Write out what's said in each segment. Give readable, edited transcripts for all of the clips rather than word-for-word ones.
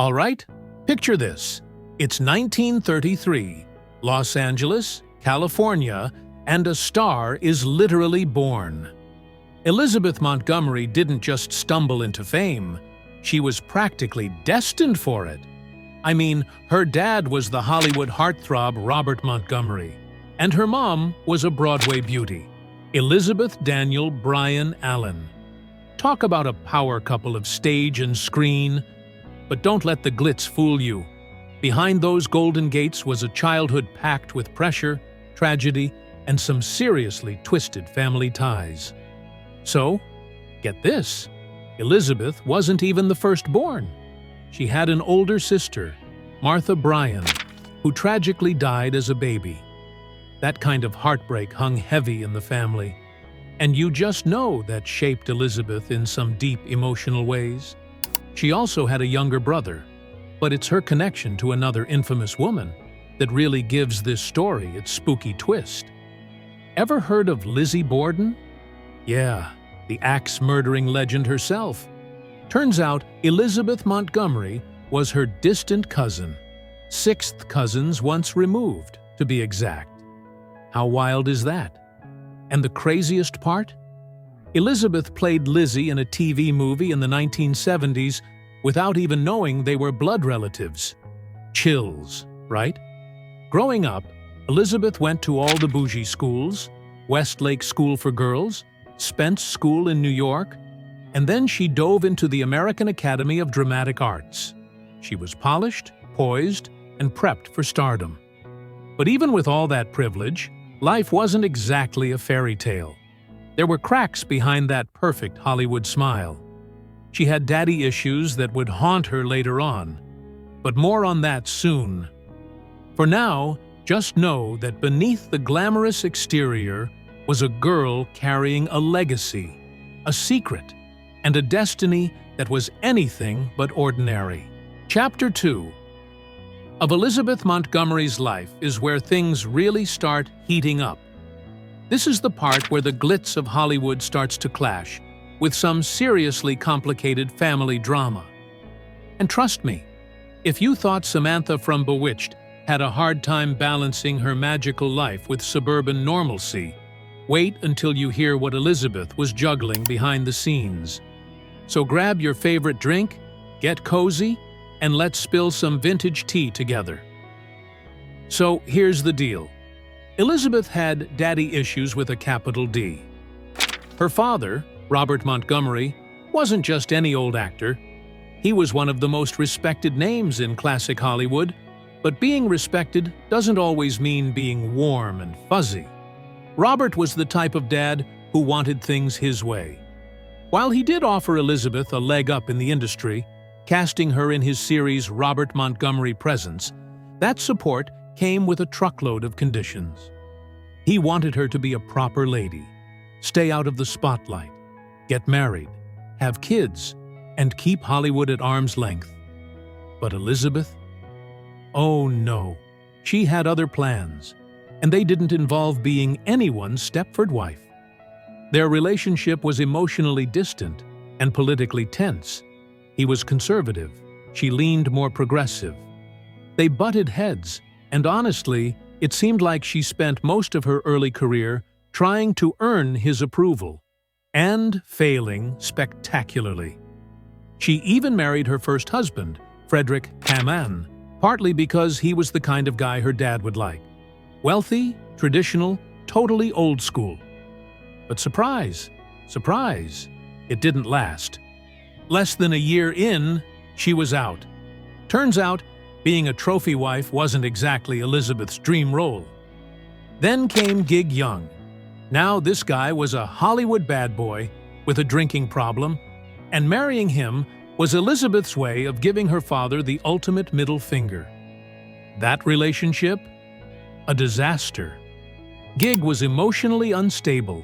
All right, picture this. It's 1933, Los Angeles, California, and a star is literally born. Elizabeth Montgomery didn't just stumble into fame. She was practically destined for it. I mean, her dad was the Hollywood heartthrob Robert Montgomery, and her mom was a Broadway beauty, Elizabeth Daniel Bryan Allen. Talk about a power couple of stage and screen. But don't let the glitz fool you. Behind those golden gates was a childhood packed with pressure, tragedy, and some seriously twisted family ties. So, get this, Elizabeth wasn't even the firstborn. She had an older sister, Martha Bryan, who tragically died as a baby. That kind of heartbreak hung heavy in the family, and you just know that shaped Elizabeth in some deep emotional ways. She also had a younger brother, but it's her connection to another infamous woman that really gives this story its spooky twist. Ever heard of Lizzie Borden? Yeah, the axe-murdering legend herself. Turns out Elizabeth Montgomery was her distant cousin, sixth cousins once removed, to be exact. How wild is that? And the craziest part? Elizabeth played Lizzie in a TV movie in the 1970s without even knowing they were blood relatives. Chills, right? Growing up, Elizabeth went to all the bougie schools, Westlake School for Girls, Spence School in New York, and then she dove into the American Academy of Dramatic Arts. She was polished, poised, and prepped for stardom. But even with all that privilege, life wasn't exactly a fairy tale. There were cracks behind that perfect Hollywood smile. She had daddy issues that would haunt her later on, but more on that soon. For now, just know that beneath the glamorous exterior was a girl carrying a legacy, a secret, and a destiny that was anything but ordinary. Chapter 2 of Elizabeth Montgomery's life is where things really start heating up. This is the part where the glitz of Hollywood starts to clash with some seriously complicated family drama. And trust me, if you thought Samantha from Bewitched had a hard time balancing her magical life with suburban normalcy, wait until you hear what Elizabeth was juggling behind the scenes. So grab your favorite drink, get cozy, and let's spill some vintage tea together. So here's the deal. Elizabeth had daddy issues with a capital D. Her father, Robert Montgomery, wasn't just any old actor. He was one of the most respected names in classic Hollywood, but being respected doesn't always mean being warm and fuzzy. Robert was the type of dad who wanted things his way. While he did offer Elizabeth a leg up in the industry, casting her in his series Robert Montgomery Presents, that support came with a truckload of conditions. He wanted her to be a proper lady, stay out of the spotlight, get married, have kids, and keep Hollywood at arm's length. But Elizabeth? Oh no, she had other plans, and they didn't involve being anyone's Stepford wife. Their relationship was emotionally distant and politically tense. He was conservative, she leaned more progressive. They butted heads, and honestly, it seemed like she spent most of her early career trying to earn his approval, and failing spectacularly. She even married her first husband, Frederick Hamann, partly because he was the kind of guy her dad would like. Wealthy, traditional, totally old school. But surprise, surprise, it didn't last. Less than a year in, she was out. Turns out, being a trophy wife wasn't exactly Elizabeth's dream role. Then came Gig Young. Now this guy was a Hollywood bad boy with a drinking problem, and marrying him was Elizabeth's way of giving her father the ultimate middle finger. That relationship? A disaster. Gig was emotionally unstable,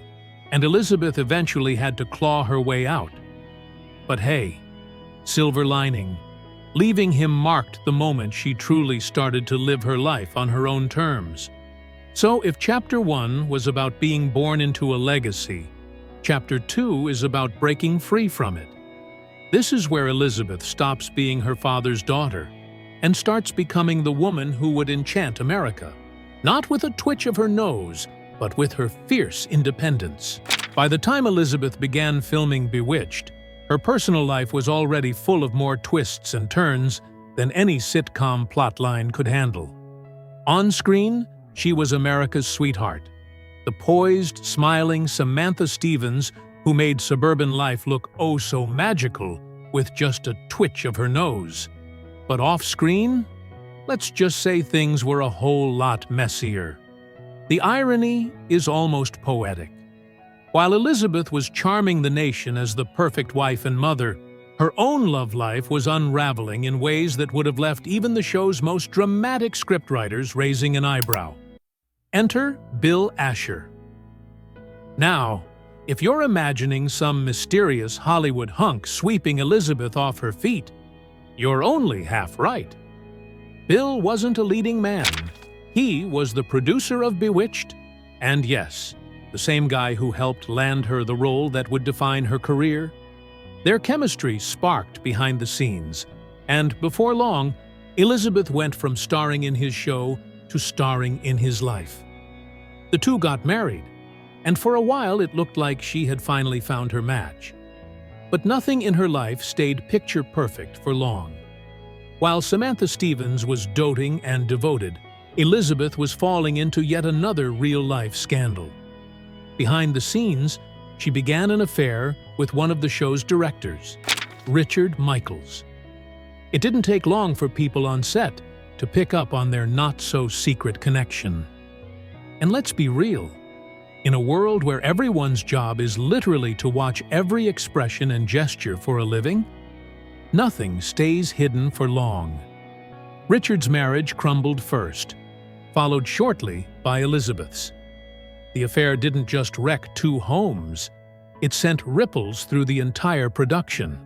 and Elizabeth eventually had to claw her way out. But hey, silver lining. Leaving him marked the moment she truly started to live her life on her own terms. So if Chapter 1 was about being born into a legacy, Chapter 2 is about breaking free from it. This is where Elizabeth stops being her father's daughter and starts becoming the woman who would enchant America, not with a twitch of her nose, but with her fierce independence. By the time Elizabeth began filming Bewitched, her personal life was already full of more twists and turns than any sitcom plotline could handle. On screen, she was America's sweetheart, the poised, smiling Samantha Stevens who made suburban life look oh so magical with just a twitch of her nose. But off-screen, let's just say things were a whole lot messier. The irony is almost poetic. While Elizabeth was charming the nation as the perfect wife and mother, her own love life was unraveling in ways that would have left even the show's most dramatic scriptwriters raising an eyebrow. Enter Bill Asher. Now, if you're imagining some mysterious Hollywood hunk sweeping Elizabeth off her feet, you're only half right. Bill wasn't a leading man. He was the producer of Bewitched, and yes, the same guy who helped land her the role that would define her career. Their chemistry sparked behind the scenes, and before long, Elizabeth went from starring in his show to starring in his life. The two got married, and for a while it looked like she had finally found her match. But nothing in her life stayed picture-perfect for long. While Samantha Stevens was doting and devoted, Elizabeth was falling into yet another real-life scandal. Behind the scenes, she began an affair with one of the show's directors, Richard Michaels. It didn't take long for people on set to pick up on their not-so-secret connection. And let's be real. In a world where everyone's job is literally to watch every expression and gesture for a living, nothing stays hidden for long. Richard's marriage crumbled first, followed shortly by Elizabeth's. The affair didn't just wreck two homes, it sent ripples through the entire production.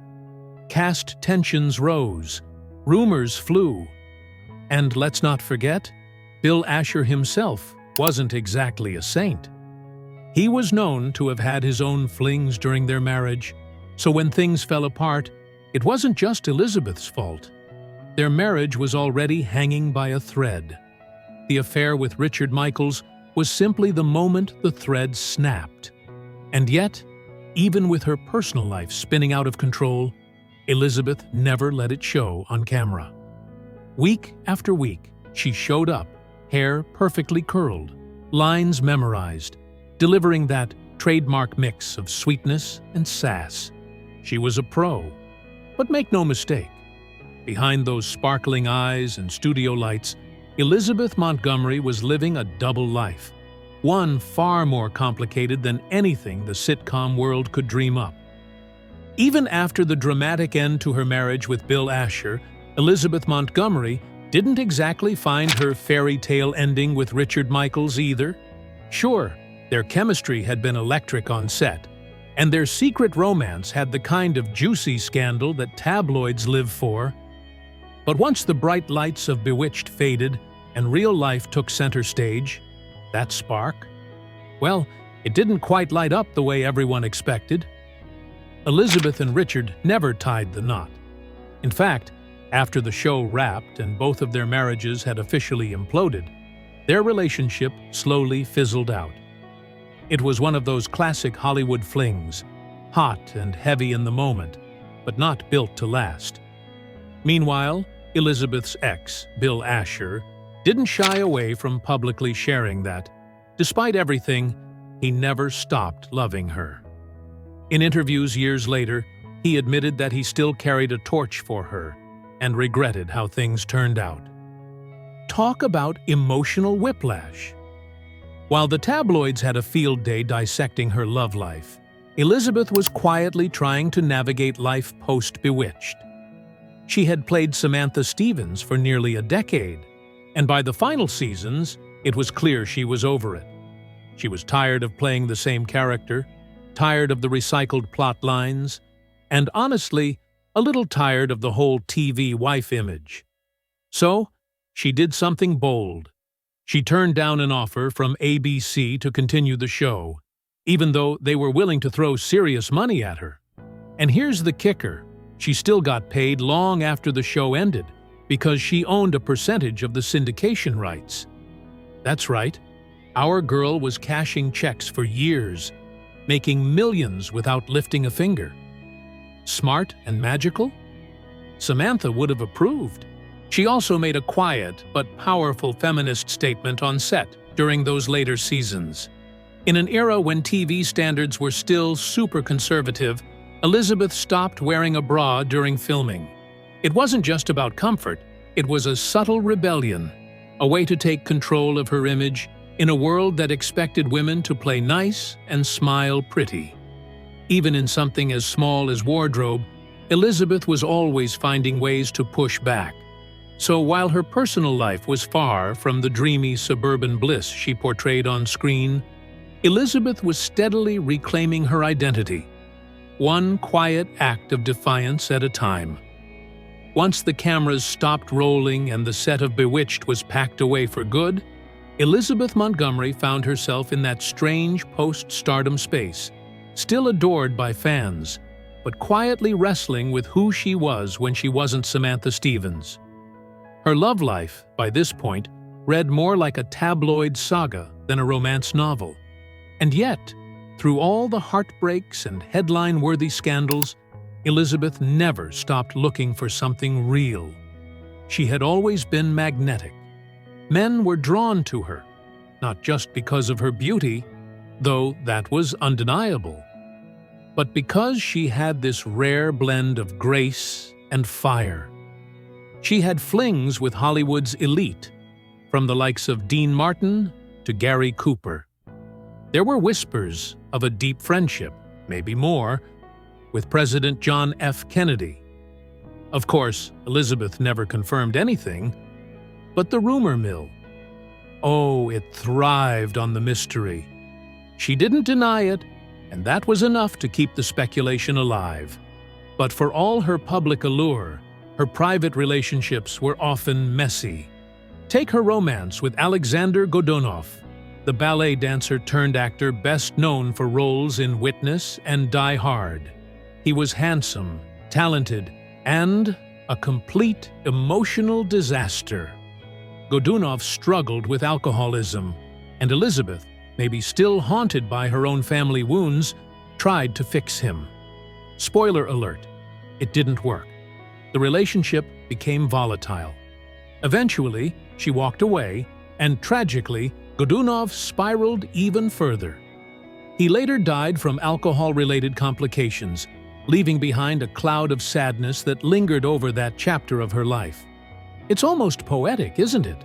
Cast tensions rose, rumors flew, and let's not forget, Bill Asher himself wasn't exactly a saint. He was known to have had his own flings during their marriage, so when things fell apart, it wasn't just Elizabeth's fault. Their marriage was already hanging by a thread. The affair with Richard Michaels was simply the moment the thread snapped. And yet, even with her personal life spinning out of control, Elizabeth never let it show on camera. Week after week, she showed up, hair perfectly curled, lines memorized, delivering that trademark mix of sweetness and sass. She was a pro. But make no mistake, behind those sparkling eyes and studio lights, Elizabeth Montgomery was living a double life, one far more complicated than anything the sitcom world could dream up. Even after the dramatic end to her marriage with Bill Asher, Elizabeth Montgomery didn't exactly find her fairy tale ending with Richard Michaels either. Sure, their chemistry had been electric on set, and their secret romance had the kind of juicy scandal that tabloids live for. But once the bright lights of Bewitched faded and real life took center stage, that spark, well, it didn't quite light up the way everyone expected. Elizabeth and Richard never tied the knot. In fact, after the show wrapped and both of their marriages had officially imploded, their relationship slowly fizzled out. It was one of those classic Hollywood flings, hot and heavy in the moment, but not built to last. Meanwhile, Elizabeth's ex, Bill Asher, didn't shy away from publicly sharing that, despite everything, he never stopped loving her. In interviews years later, he admitted that he still carried a torch for her and regretted how things turned out. Talk about emotional whiplash. While the tabloids had a field day dissecting her love life, Elizabeth was quietly trying to navigate life post-Bewitched. She had played Samantha Stevens for nearly a decade, and by the final seasons, it was clear she was over it. She was tired of playing the same character, tired of the recycled plot lines, and honestly, a little tired of the whole TV wife image. So, she did something bold. She turned down an offer from ABC to continue the show, even though they were willing to throw serious money at her. And here's the kicker. She still got paid long after the show ended because she owned a percentage of the syndication rights. That's right, our girl was cashing checks for years, making millions without lifting a finger. Smart and magical? Samantha would have approved. She also made a quiet but powerful feminist statement on set during those later seasons. In an era when TV standards were still super conservative, Elizabeth stopped wearing a bra during filming. It wasn't just about comfort, it was a subtle rebellion, a way to take control of her image in a world that expected women to play nice and smile pretty. Even in something as small as wardrobe, Elizabeth was always finding ways to push back. So while her personal life was far from the dreamy suburban bliss she portrayed on screen, Elizabeth was steadily reclaiming her identity, one quiet act of defiance at a time. Once the cameras stopped rolling and the set of Bewitched was packed away for good, Elizabeth Montgomery found herself in that strange post-stardom space, still adored by fans, but quietly wrestling with who she was when she wasn't Samantha Stevens. Her love life, by this point, read more like a tabloid saga than a romance novel. And yet, through all the heartbreaks and headline-worthy scandals, Elizabeth never stopped looking for something real. She had always been magnetic. Men were drawn to her, not just because of her beauty, though that was undeniable, but because she had this rare blend of grace and fire. She had flings with Hollywood's elite, from the likes of Dean Martin to Gary Cooper. There were whispers of a deep friendship, maybe more, with President John F. Kennedy. Of course, Elizabeth never confirmed anything, but the rumor mill, oh, it thrived on the mystery. She didn't deny it, and that was enough to keep the speculation alive. But for all her public allure, her private relationships were often messy. Take her romance with Alexander Godunov, the ballet dancer turned actor best known for roles in Witness and Die Hard. He was handsome, talented, and a complete emotional disaster. Godunov struggled with alcoholism, and Elizabeth, maybe still haunted by her own family wounds, tried to fix him. Spoiler alert, it didn't work. The relationship became volatile. Eventually, she walked away, and tragically, Godunov spiraled even further. He later died from alcohol-related complications, leaving behind a cloud of sadness that lingered over that chapter of her life. It's almost poetic, isn't it?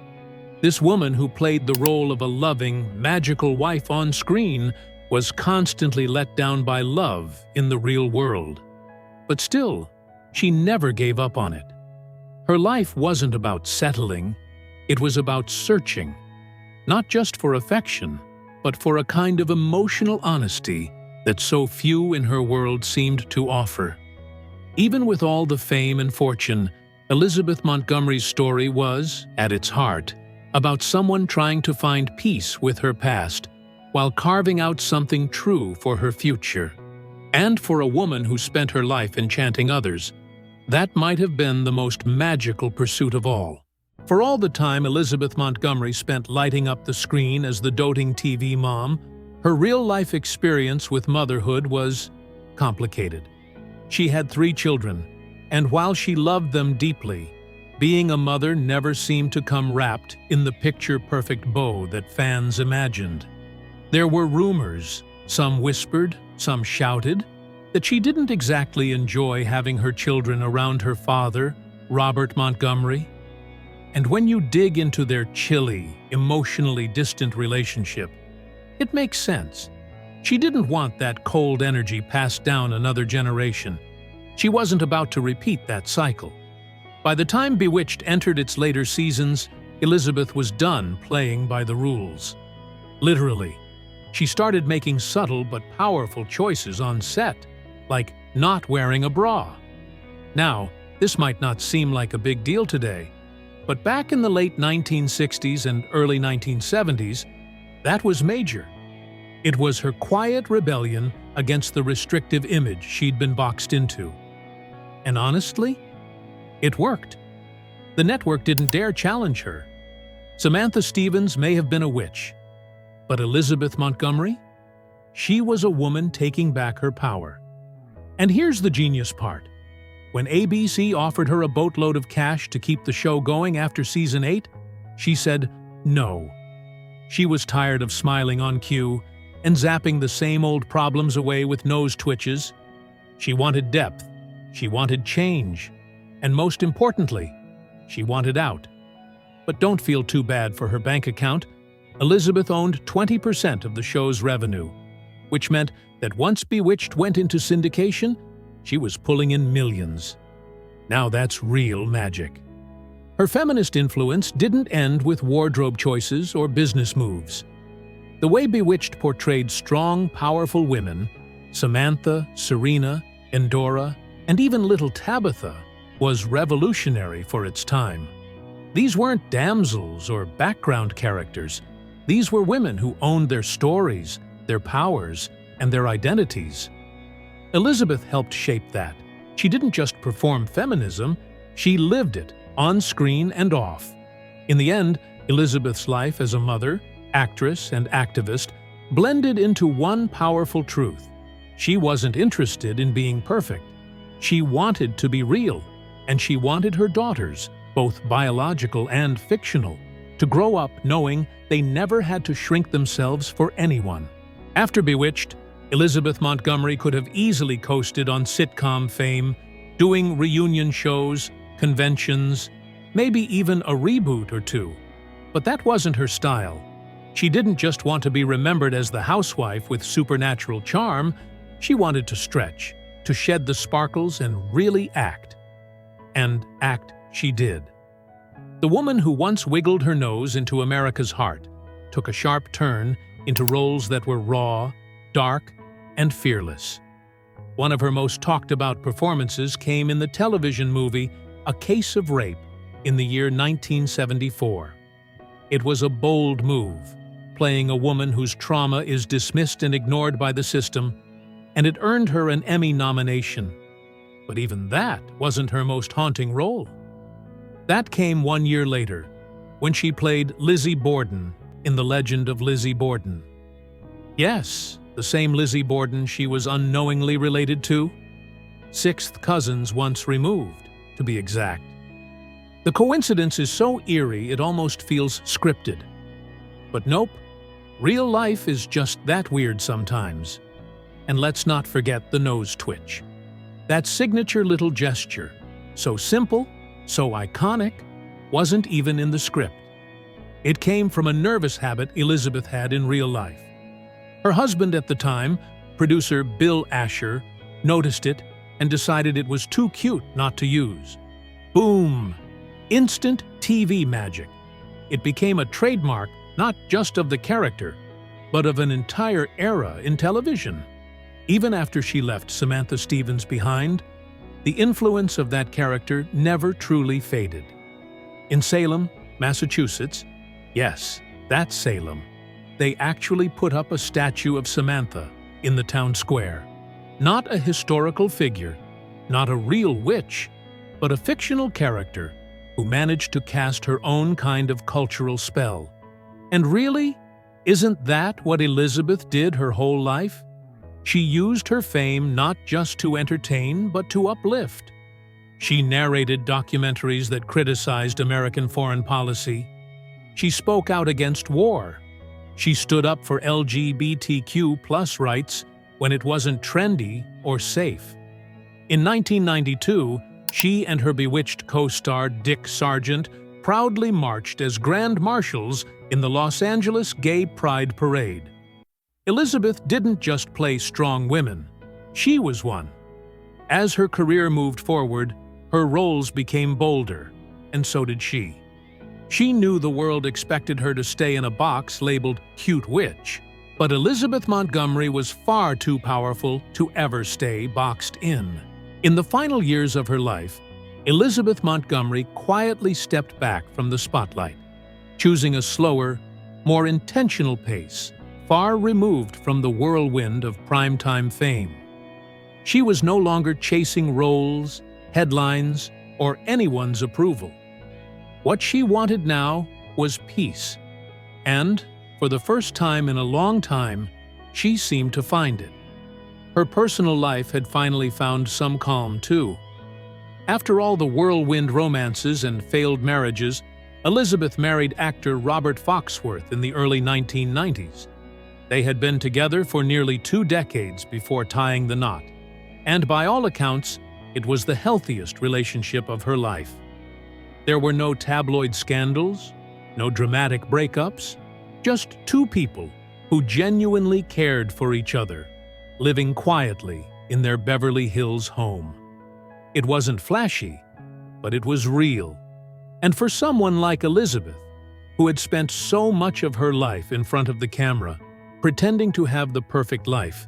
This woman who played the role of a loving, magical wife on screen was constantly let down by love in the real world. But still, she never gave up on it. Her life wasn't about settling, it was about searching. Not just for affection, but for a kind of emotional honesty that so few in her world seemed to offer. Even with all the fame and fortune, Elizabeth Montgomery's story was, at its heart, about someone trying to find peace with her past while carving out something true for her future. And for a woman who spent her life enchanting others, that might have been the most magical pursuit of all. For all the time Elizabeth Montgomery spent lighting up the screen as the doting TV mom, her real-life experience with motherhood was complicated. She had 3 children, and while she loved them deeply, being a mother never seemed to come wrapped in the picture-perfect bow that fans imagined. There were rumors, some whispered, some shouted, that she didn't exactly enjoy having her children around her father, Robert Montgomery. And when you dig into their chilly, emotionally distant relationship, it makes sense. She didn't want that cold energy passed down another generation. She wasn't about to repeat that cycle. By the time Bewitched entered its later seasons, Elizabeth was done playing by the rules. Literally, she started making subtle but powerful choices on set, like not wearing a bra. Now, this might not seem like a big deal today, but back in the late 1960s and early 1970s, that was major. It was her quiet rebellion against the restrictive image she'd been boxed into. And honestly, it worked. The network didn't dare challenge her. Samantha Stevens may have been a witch, but Elizabeth Montgomery? She was a woman taking back her power. And here's the genius part. When ABC offered her a boatload of cash to keep the show going after season 8, she said no. She was tired of smiling on cue and zapping the same old problems away with nose twitches. She wanted depth, she wanted change, and most importantly, she wanted out. But don't feel too bad for her bank account. Elizabeth owned 20% of the show's revenue, which meant that once Bewitched went into syndication, she was pulling in millions. Now that's real magic. Her feminist influence didn't end with wardrobe choices or business moves. The way Bewitched portrayed strong, powerful women, Samantha, Serena, Endora, and even little Tabitha, was revolutionary for its time. These weren't damsels or background characters. These were women who owned their stories, their powers, and their identities. Elizabeth helped shape that. She didn't just perform feminism, she lived it, on screen and off. In the end, Elizabeth's life as a mother, actress, and activist blended into one powerful truth. She wasn't interested in being perfect. She wanted to be real, and she wanted her daughters, both biological and fictional, to grow up knowing they never had to shrink themselves for anyone. After Bewitched, Elizabeth Montgomery could have easily coasted on sitcom fame, doing reunion shows, conventions, maybe even a reboot or two. But that wasn't her style. She didn't just want to be remembered as the housewife with supernatural charm, she wanted to stretch, to shed the sparkles and really act. And act she did. The woman who once wiggled her nose into America's heart took a sharp turn into roles that were raw, dark, and fearless. One of her most talked-about performances came in the television movie A Case of Rape in the year 1974. It was a bold move, playing a woman whose trauma is dismissed and ignored by the system, and it earned her an Emmy nomination. But even that wasn't her most haunting role. That came 1 year later, when she played Lizzie Borden in The Legend of Lizzie Borden. Yes, the same Lizzie Borden she was unknowingly related to. Sixth cousins once removed, to be exact. The coincidence is so eerie it almost feels scripted. But nope, real life is just that weird sometimes. And let's not forget the nose twitch. That signature little gesture, so simple, so iconic, wasn't even in the script. It came from a nervous habit Elizabeth had in real life. Her husband at the time, producer Bill Asher, noticed it and decided it was too cute not to use. Boom! Instant TV magic. It became a trademark not just of the character, but of an entire era in television. Even after she left Samantha Stevens behind, the influence of that character never truly faded. In Salem, Massachusetts, yes, that's Salem, they actually put up a statue of Samantha in the town square. Not a historical figure, not a real witch, but a fictional character who managed to cast her own kind of cultural spell. And really, isn't that what Elizabeth did her whole life? She used her fame not just to entertain, but to uplift. She narrated documentaries that criticized American foreign policy. She spoke out against war. She stood up for LGBTQ+ rights when it wasn't trendy or safe. In 1992, she and her Bewitched co-star Dick Sargent proudly marched as Grand Marshals in the Los Angeles Gay Pride Parade. Elizabeth didn't just play strong women, she was one. As her career moved forward, her roles became bolder, and so did she. She knew the world expected her to stay in a box labeled cute witch, but Elizabeth Montgomery was far too powerful to ever stay boxed in. In the final years of her life, Elizabeth Montgomery quietly stepped back from the spotlight, choosing a slower, more intentional pace, far removed from the whirlwind of primetime fame. She was no longer chasing roles, headlines, or anyone's approval. What she wanted now was peace. And, for the first time in a long time, she seemed to find it. Her personal life had finally found some calm, too. After all the whirlwind romances and failed marriages, Elizabeth married actor Robert Foxworth in the early 1990s. They had been together for nearly 2 decades before tying the knot, and by all accounts, it was the healthiest relationship of her life. There were no tabloid scandals, no dramatic breakups, just 2 people who genuinely cared for each other, living quietly in their Beverly Hills home. It wasn't flashy, but it was real. And for someone like Elizabeth, who had spent so much of her life in front of the camera, pretending to have the perfect life,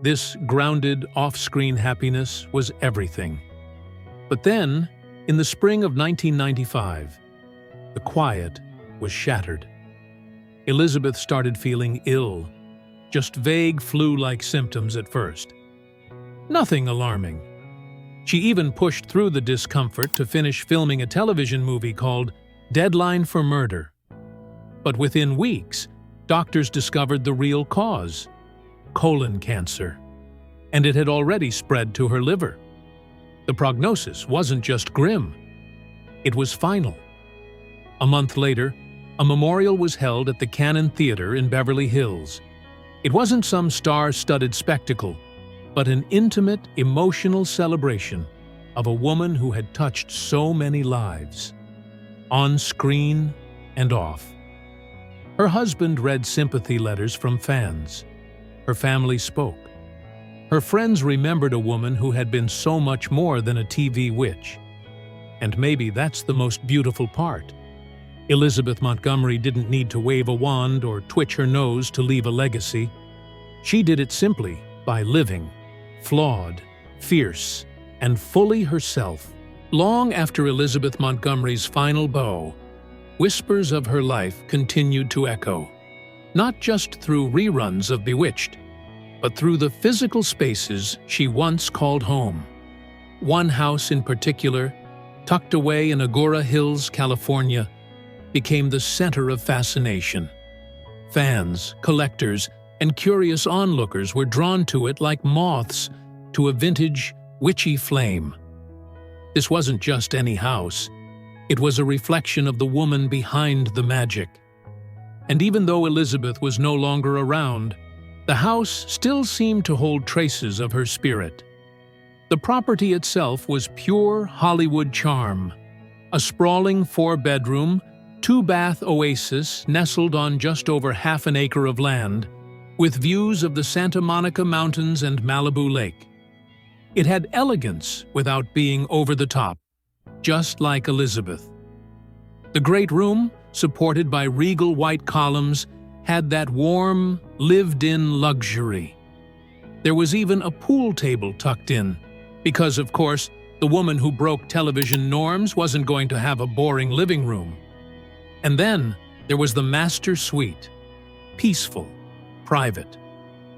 this grounded, off-screen happiness was everything. But then, in the spring of 1995, the quiet was shattered. Elizabeth started feeling ill, just vague flu-like symptoms at first. Nothing alarming. She even pushed through the discomfort to finish filming a television movie called Deadline for Murder. But within weeks, doctors discovered the real cause: colon cancer. And it had already spread to her liver. The prognosis wasn't just grim. It was final. A month later, a memorial was held at the Cannon Theater in Beverly Hills. It wasn't some star-studded spectacle, but an intimate, emotional celebration of a woman who had touched so many lives, on screen and off. Her husband read sympathy letters from fans. Her family spoke. Her friends remembered a woman who had been so much more than a TV witch. And maybe that's the most beautiful part. Elizabeth Montgomery didn't need to wave a wand or twitch her nose to leave a legacy. She did it simply by living, flawed, fierce, and fully herself. Long after Elizabeth Montgomery's final bow, whispers of her life continued to echo, not just through reruns of Bewitched, but through the physical spaces she once called home. One house in particular, tucked away in Agoura Hills, California, became the center of fascination. Fans, collectors, and curious onlookers were drawn to it like moths to a vintage, witchy flame. This wasn't just any house. It was a reflection of the woman behind the magic. And even though Elizabeth was no longer around, the house still seemed to hold traces of her spirit. The property itself was pure Hollywood charm. A sprawling 4-bedroom, 2-bath oasis nestled on just over half an acre of land, with views of the Santa Monica Mountains and Malibu Lake. It had elegance without being over the top, just like Elizabeth. The great room, supported by regal white columns, had that warm, lived-in luxury. There was even a pool table tucked in, because, of course, the woman who broke television norms wasn't going to have a boring living room. And then there was the master suite, peaceful, private,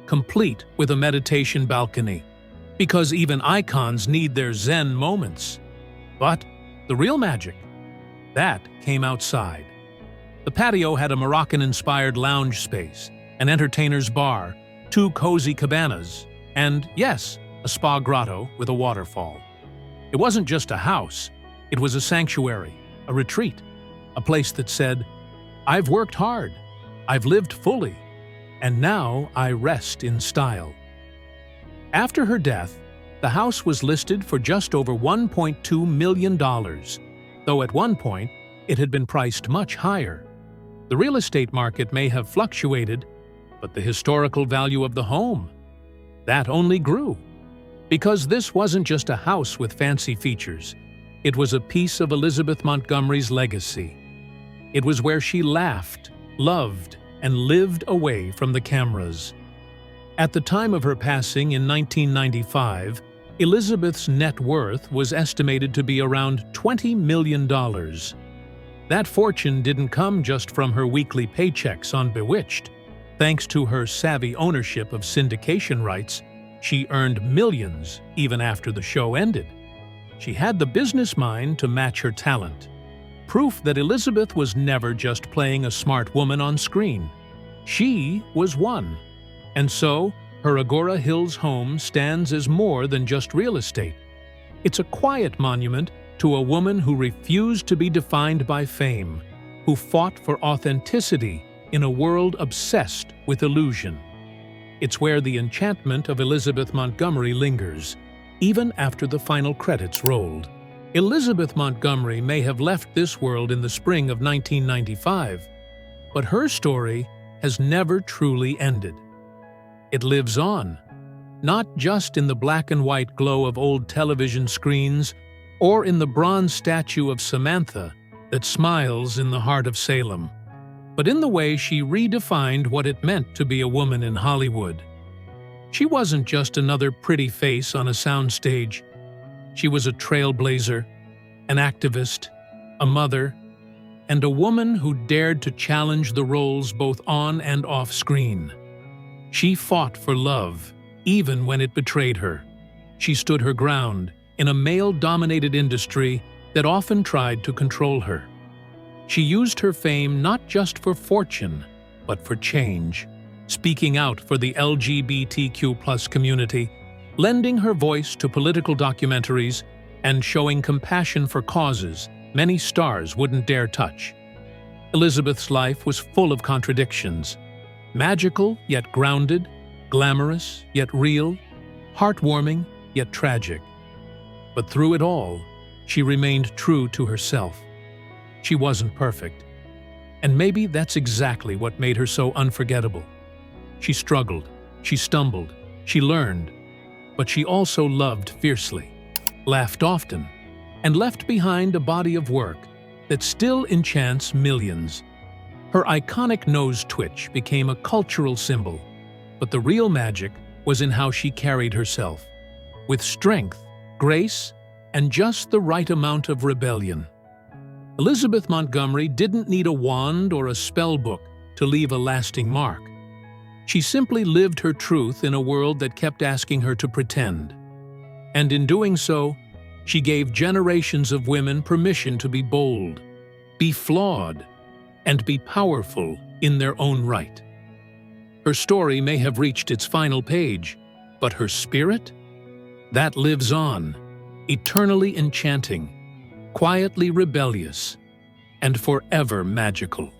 complete with a meditation balcony, because even icons need their Zen moments. But the real magic, that came outside. The patio had a Moroccan-inspired lounge space, an entertainer's bar, 2 cozy cabanas, and, yes, a spa grotto with a waterfall. It wasn't just a house. It was a sanctuary, a retreat, a place that said, "I've worked hard, I've lived fully, and now I rest in style." After her death, the house was listed for just over $1.2 million, though at one point it had been priced much higher. The real estate market may have fluctuated, but the historical value of the home, that only grew. Because this wasn't just a house with fancy features, it was a piece of Elizabeth Montgomery's legacy. It was where she laughed, loved, and lived away from the cameras. At the time of her passing in 1995, Elizabeth's net worth was estimated to be around $20 million. That fortune didn't come just from her weekly paychecks on Bewitched. Thanks to her savvy ownership of syndication rights, she earned millions even after the show ended. She had the business mind to match her talent. Proof that Elizabeth was never just playing a smart woman on screen. She was one. And so, her Agora Hills home stands as more than just real estate. It's a quiet monument to a woman who refused to be defined by fame, who fought for authenticity in a world obsessed with illusion. It's where the enchantment of Elizabeth Montgomery lingers, even after the final credits rolled. Elizabeth Montgomery may have left this world in the spring of 1995, but her story has never truly ended. It lives on, not just in the black and white glow of old television screens or in the bronze statue of Samantha that smiles in the heart of Salem, but in the way she redefined what it meant to be a woman in Hollywood. She wasn't just another pretty face on a soundstage. She was a trailblazer, an activist, a mother, and a woman who dared to challenge the roles both on and off screen. She fought for love, even when it betrayed her. She stood her ground in a male-dominated industry that often tried to control her. She used her fame not just for fortune, but for change, speaking out for the LGBTQ+ community, lending her voice to political documentaries, and showing compassion for causes many stars wouldn't dare touch. Elizabeth's life was full of contradictions, magical yet grounded, glamorous yet real, heartwarming yet tragic. But through it all, she remained true to herself. She wasn't perfect, and maybe that's exactly what made her so unforgettable. She struggled, she stumbled, she learned, but she also loved fiercely, laughed often, and left behind a body of work that still enchants millions. Her iconic nose twitch became a cultural symbol, but the real magic was in how she carried herself, with strength, grace, and just the right amount of rebellion. Elizabeth Montgomery didn't need a wand or a spell book to leave a lasting mark. She simply lived her truth in a world that kept asking her to pretend. And in doing so, she gave generations of women permission to be bold, be flawed, and be powerful in their own right. Her story may have reached its final page, but her spirit? That lives on, eternally enchanting, quietly rebellious, and forever magical.